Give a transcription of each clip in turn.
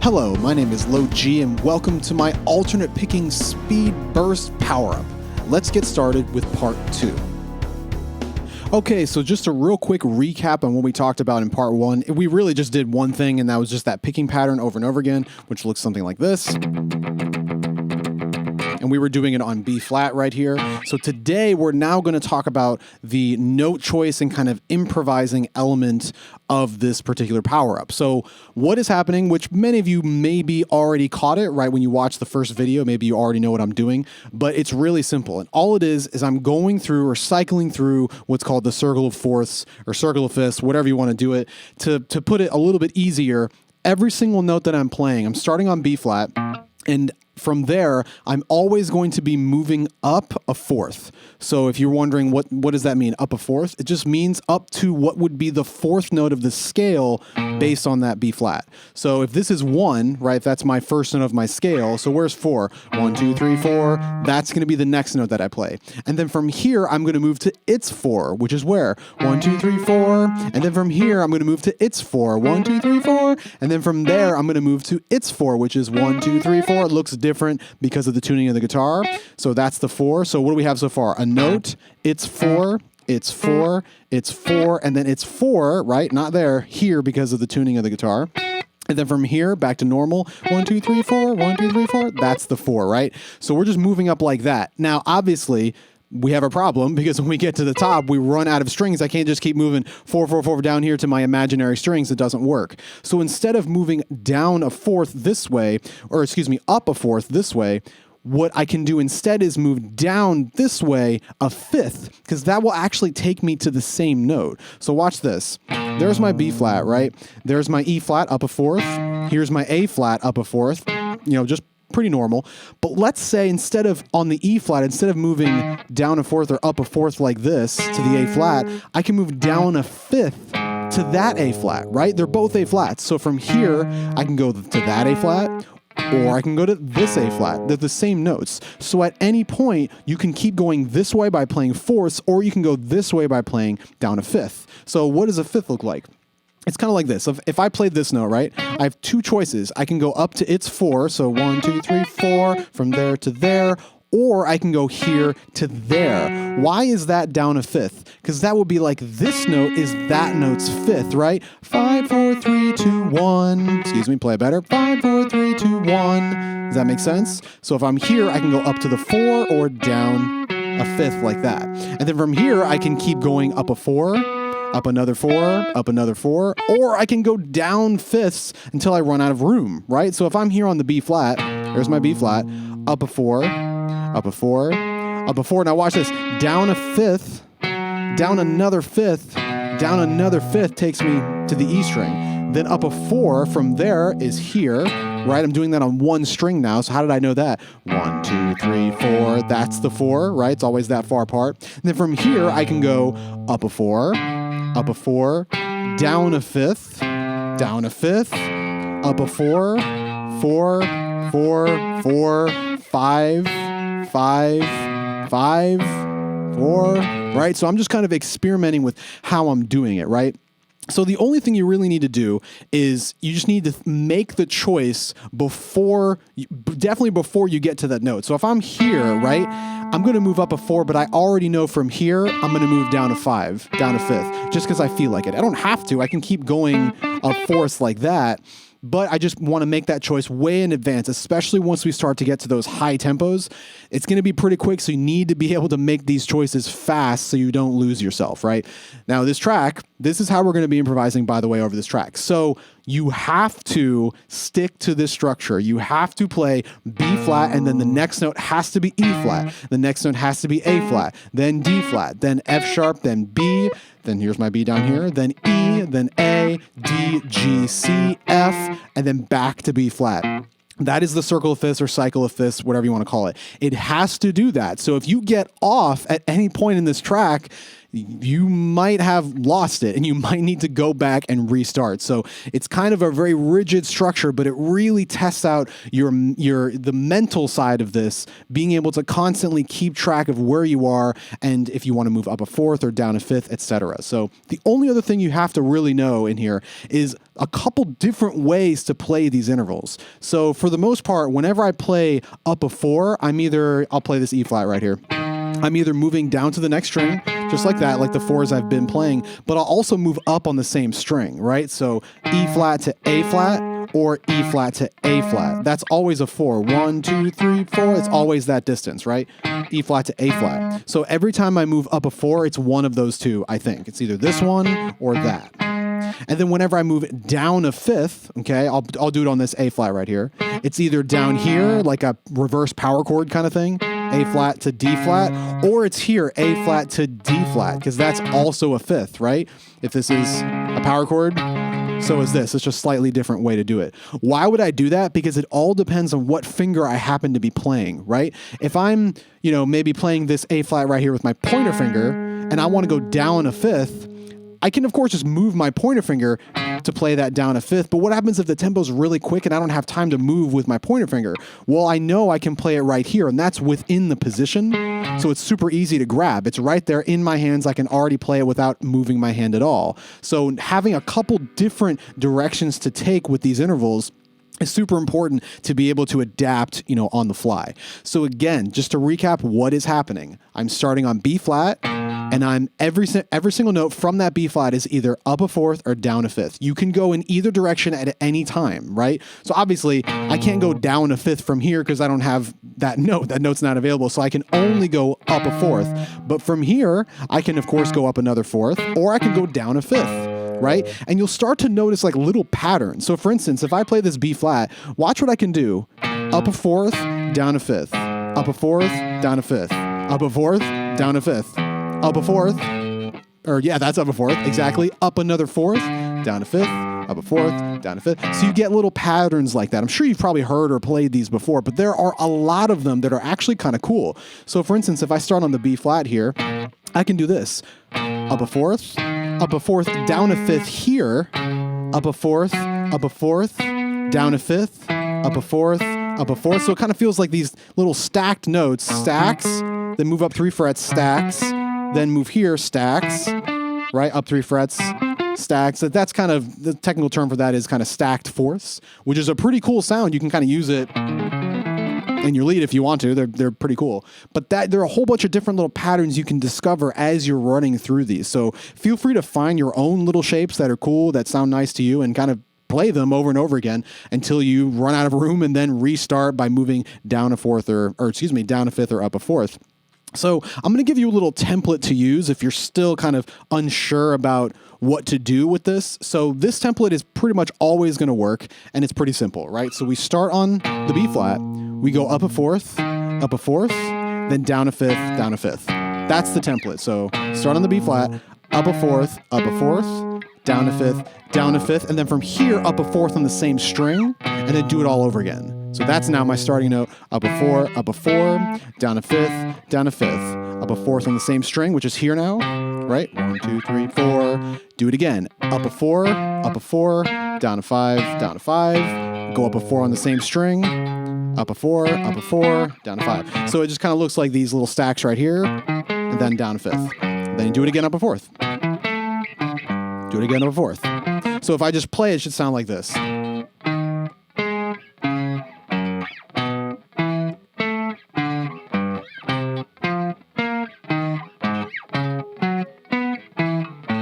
Hello, my name is LoG and welcome to my alternate picking speed burst power-up. Let's get started with part 2. Okay, so just a real quick recap on what we talked about in part 1. We really just did one thing, and that was just that picking pattern over and over again, which looks something like this. And we were doing it on B flat right here. So today we're now going to talk about the note choice and kind of improvising element of this particular power up. So what is happening, which many of you maybe already caught it right when you watched the first video, maybe you already know what I'm doing, but it's really simple. And all it is I'm going through or cycling through what's called the circle of fourths or circle of fifths, whatever you want to do it. To put it a little bit easier, every single note that I'm playing, I'm starting on B flat, and from there, I'm always going to be moving up a fourth. So if you're wondering what does that mean, up a fourth? It just means up to what would be the fourth note of the scale based on that B flat. So if this is 1, right, that's my first note of my scale. So where's 4? 1, 2, 3, 4. That's going to be the next note that I play. And then from here, I'm going to move to its 4, which is where? 1, 2, 3, 4. And then from here, I'm going to move to its 4. 1, 2, 3, 4. And then from there, I'm going to move to its 4, which is 1, 2, 3, 4. It looks different because of the tuning of the guitar. So that's the 4. So what do we have so far? A note, it's 4, it's 4, it's 4, and then it's 4, right? Not there, here because of the tuning of the guitar. And then from here, back to normal, 1, 2, 3, 4, 1, 2, 3, 4. That's the 4, right? So we're just moving up like that. Now, obviously, we have a problem because when we get to the top, we run out of strings. I can't just keep moving 4, 4, 4 down here to my imaginary strings. It doesn't work. So instead of moving down a fourth this way, or excuse me, up a fourth this way, what I can do instead is move down this way a fifth, because that will actually take me to the same note. So watch this. There's my B flat, right? There's my E flat up a fourth. Here's my A flat up a fourth. Just pretty normal. But let's say instead of on the E flat, instead of moving down a fourth or up a fourth like this to the A flat, I can move down a fifth to that A flat, right? They're both A flats. So from here, I can go to that A flat, or I can go to this A flat. They're the same notes. So at any point, you can keep going this way by playing fourths, or you can go this way by playing down a fifth. So what does a fifth look like? It's kind of like this. If I played this note, right, I have two choices. I can go up to its 4, so 1, 2, 3, 4, from there to there, or I can go here to there. Why is that down a fifth? Because that would be like this note is that note's fifth, right? 5, 4, 3, 2, 1. Excuse me, play it better. 5, 4, 3, 2, 1. Does that make sense? So if I'm here, I can go up to the 4 or down a fifth like that. And then from here, I can keep going up a 4, up another 4, up another 4, or I can go down fifths until I run out of room, right? So if I'm here on the B flat, there's my B flat, up a 4, up a 4, up a 4. Now watch this. Down a fifth, down another fifth, down another fifth takes me to the E string. Then up a 4 from there is here, right? I'm doing that on one string now. So how did I know that? 1, 2, 3, 4. That's the 4, right? It's always that far apart. And then from here, I can go up a 4, up a 4, down a fifth, down a fifth, up a 4, 4, 4, 4, 5, 5, 5, 4, right? So I'm just kind of experimenting with how I'm doing it, right? So the only thing you really need to do is you just need to make the choice definitely before you get to that note. So if I'm here, right, I'm going to move up a 4, but I already know from here, I'm going to move down a 5, down a fifth, just because I feel like it. I don't have to. I can keep going a fourth like that. But I just want to make that choice way in advance, especially once we start to get to those high tempos. It's going to be pretty quick, so you need to be able to make these choices fast so you don't lose yourself, right? Now, this is how we're going to be improvising, by the way, over this track. So you have to stick to this structure. You have to play B flat, and then the next note has to be E flat. The next note has to be A flat, then D flat, then F sharp, then B, then here's my B down here, then E, then A, D, G, C, F, and then back to B flat. That is the circle of fifths or cycle of fifths, whatever you want to call it. It has to do that. So if you get off at any point in this track, you might have lost it and you might need to go back and restart. So it's kind of a very rigid structure, but it really tests out the mental side of this, being able to constantly keep track of where you are and if you want to move up a fourth or down a fifth, etc. So the only other thing you have to really know in here is a couple different ways to play these intervals. So for the most part, whenever I play up a four, I'll play this E flat right here. I'm either moving down to the next string, just like that, like the fours I've been playing, but I'll also move up on the same string, right? So E flat to A flat or E flat to A flat. That's always a four. 1, 2, 3, 4. It's always that distance, right? E flat to A flat. So every time I move up a four, it's one of those two, I think. It's either this one or that. And then whenever I move down a fifth, okay, I'll do it on this A flat right here. It's either down here, like a reverse power chord kind of thing, A flat to D flat, or it's here, A flat to D flat, because that's also a fifth, right? If this is a power chord, so is this. It's just a slightly different way to do it. Why would I do that? Because it all depends on what finger I happen to be playing, right? If I'm, maybe playing this A flat right here with my pointer finger, and I want to go down a fifth, I can, of course, just move my pointer finger to play that down a fifth. But what happens if the tempo's really quick and I don't have time to move with my pointer finger? Well, I know I can play it right here, and that's within the position. So it's super easy to grab. It's right there in my hands. I can already play it without moving my hand at all. So having a couple different directions to take with these intervals is super important to be able to adapt, on the fly. So again, just to recap what is happening, I'm starting on B flat, and I'm every single note from that B flat is either up a fourth or down a fifth. You can go in either direction at any time, right? So obviously, I can't go down a fifth from here because I don't have that note. That note's not available, so I can only go up a fourth. But from here, I can, of course, go up another fourth, or I can go down a fifth. Right? And you'll start to notice like little patterns. So for instance, if I play this B flat, watch what I can do. Up a fourth, down a fifth. Up a fourth, down a fifth. Up a fourth, down a fifth. Up a fourth, that's up a fourth, exactly. Up another fourth, down a fifth. Up a fourth, down a fifth. So you get little patterns like that. I'm sure you've probably heard or played these before, but there are a lot of them that are actually kind of cool. So for instance, if I start on the B flat here, I can do this. Up a fourth, down a fifth here, up a fourth, down a fifth, up a fourth. So it kind of feels like these little stacked notes, stacks, then move up 3 frets, stacks, then move here, stacks, right? Up 3 frets, stacks. That's kind of, the technical term for that is kind of stacked fourths, which is a pretty cool sound. You can kind of use it in your lead if you want to. They're pretty cool. But there are a whole bunch of different little patterns you can discover as you're running through these. So feel free to find your own little shapes that are cool, that sound nice to you, and kind of play them over and over again until you run out of room and then restart by moving down a fourth down a fifth or up a fourth. So I'm going to give you a little template to use if you're still kind of unsure about what to do with this. So this template is pretty much always going to work, and it's pretty simple, right? So we start on the B flat, we go up a fourth, then down a fifth, down a fifth. That's the template. So start on the B flat, up a fourth, down a fifth, and then from here up a fourth on the same string, and then do it all over again. So that's now my starting note, up a four, down a fifth, up a fourth on the same string, which is here now, right? 1, 2, 3, 4. Do it again. Up a four, down a five, go up a four on the same string, up a four, down a five. So it just kind of looks like these little stacks right here, and then down a fifth. Then you do it again up a fourth. Do it again up a fourth. So if I just play, it should sound like this.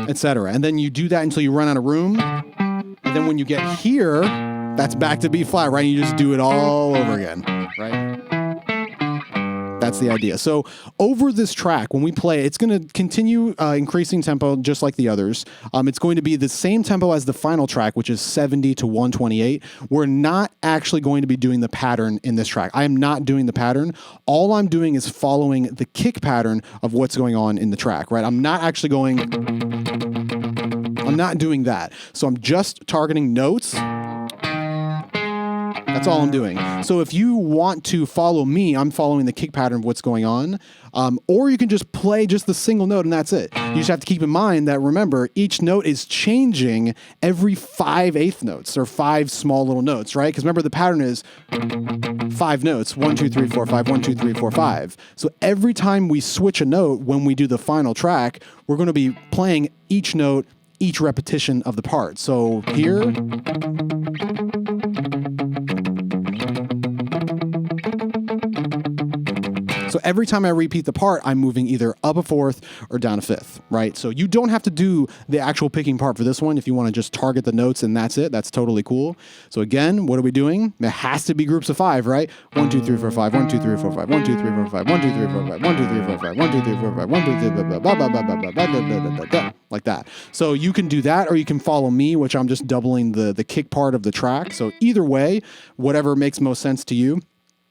Etc. And then you do that until you run out of room. And then when you get here, that's back to B flat, right? You just do it all over again, right? That's the idea. So over this track, when we play, it's going to continue increasing tempo just like the others. It's going to be the same tempo as the final track, which is 70 to 128. We're not actually going to be doing the pattern in this track. I am not doing the pattern. All I'm doing is following the kick pattern of what's going on in the track, right? I'm not doing that. So I'm just targeting notes. That's all I'm doing. So if you want to follow me, I'm following the kick pattern of what's going on. Or you can just play just the single note and that's it. You just have to keep in mind that, remember, each note is changing every 5/8 notes or 5 small little notes, right? Because remember, the pattern is 5 notes, 1, 2, 3, 4, 5, 1, 2, 3, 4, 5. So every time we switch a note when we do the final track, we're going to be playing each note, each repetition of the part. So here, so every time I repeat the part, I'm moving either up a fourth or down a fifth, right? So you don't have to do the actual picking part for this one. If you want to just target the notes and that's it, that's totally cool. So again, what are we doing? It has to be groups of 5, right? 1, 2, 3, 4, 5, 1, 2, 3, 4, 5, 1, 2, 3, 4, 5, 1, 2, 3, 4, 5, 1, 2, 3, 4, 5, 1, 2, 3, 4, 5, 1, 2, 3, 4, 5, blah, blah, blah, blah, blah, blah, blah, blah, blah, like that. So you can do that, or you can follow me, which I'm just doubling the kick part of the track. So either way, whatever makes most sense to you.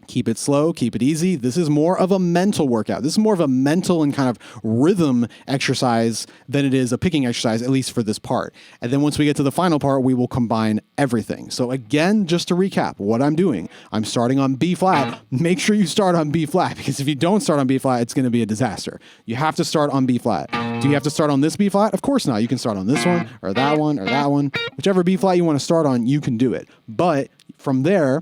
Keep it slow, keep it easy. This is more of a mental workout. This is more of a mental and kind of rhythm exercise than it is a picking exercise, at least for this part. And then once we get to the final part, we will combine everything. So again, just to recap what I'm doing, I'm starting on B flat. Make sure you start on B flat, because if you don't start on B flat, it's going to be a disaster. You have to start on B flat. Do you have to start on this B flat? Of course not. You can start on this one or that one or that one. Whichever B flat you want to start on, you can do it. But from there,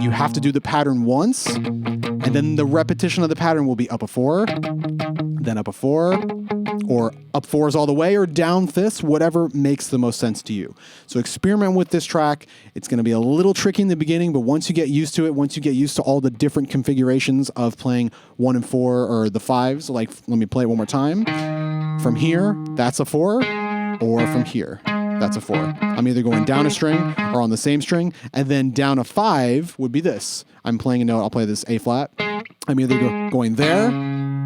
you have to do the pattern once, and then the repetition of the pattern will be up a 4, then up a 4, or up 4s all the way, or down fifths, whatever makes the most sense to you. So experiment with this track. It's going to be a little tricky in the beginning, but once you get used to it, once you get used to all the different configurations of playing 1 and 4 or the 5s, like, let me play it one more time. From here, that's a 4, or from here, that's a 4. I'm either going down a string or on the same string, and then down a 5 would be this. I'm playing a note, I'll play this A flat. I'm either going there,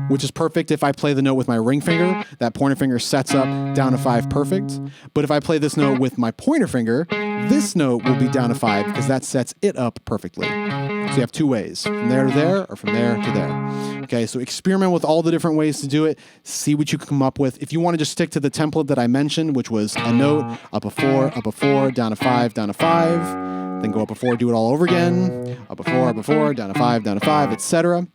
which is perfect if I play the note with my ring finger. That pointer finger sets up down a 5 perfect. But if I play this note with my pointer finger, this note will be down a 5 because that sets it up perfectly. So you have 2 ways, from there to there or from there to there. Okay, so experiment with all the different ways to do it. See what you can come up with. If you want to just stick to the template that I mentioned, which was a note, up a 4, down a 5, down a 5, then go up a 4, do it all over again, up a 4, down a 5, etc.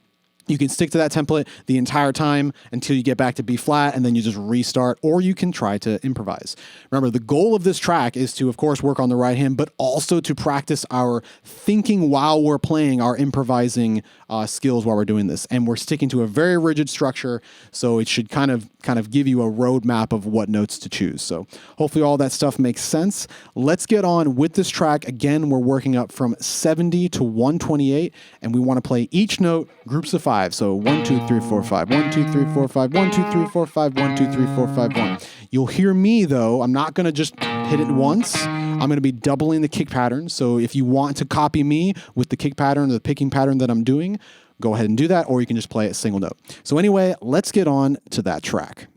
You can stick to that template the entire time until you get back to B flat, and then you just restart, or you can try to improvise. Remember, the goal of this track is to, of course, work on the right hand, but also to practice our thinking while we're playing, our improvising skills while we're doing this. And we're sticking to a very rigid structure, so it should kind of give you a roadmap of what notes to choose. So hopefully all that stuff makes sense. Let's get on with this track. Again, we're working up from 70 to 128, and we want to play each note groups of 5. So 1, 2, 3, 4, 5, 1, 2, 3, 4, 5, 1, 2, 3, 4, 5, 1, 2, 3, 4, 5, 1. You'll hear me though. I'm not going to just hit it once. I'm going to be doubling the kick pattern. So if you want to copy me with the kick pattern or the picking pattern that I'm doing, go ahead and do that, or you can just play it single note. So anyway, let's get on to that track.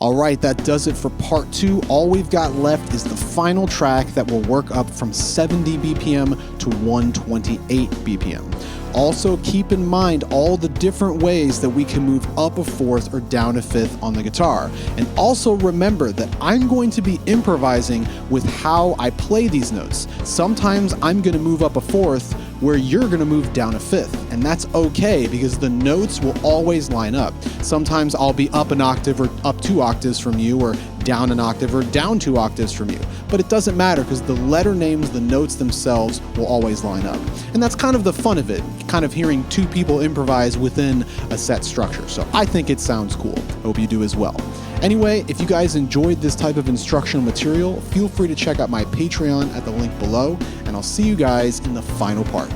All right, that does it for part 2. All we've got left is the final track that will work up from 70 BPM to 128 BPM. Also, keep in mind all the different ways that we can move up a fourth or down a fifth on the guitar. And also remember that I'm going to be improvising with how I play these notes. Sometimes I'm going to move up a fourth where you're going to move down a fifth. And that's okay because the notes will always line up. Sometimes I'll be up an octave or up 2 octaves from you, or down an octave or down 2 octaves from you. But it doesn't matter because the letter names, the notes themselves will always line up. And that's kind of the fun of it, kind of hearing 2 people improvise within a set structure. So I think it sounds cool. Hope you do as well. Anyway, if you guys enjoyed this type of instructional material, feel free to check out my Patreon at the link below, and I'll see you guys in the final part.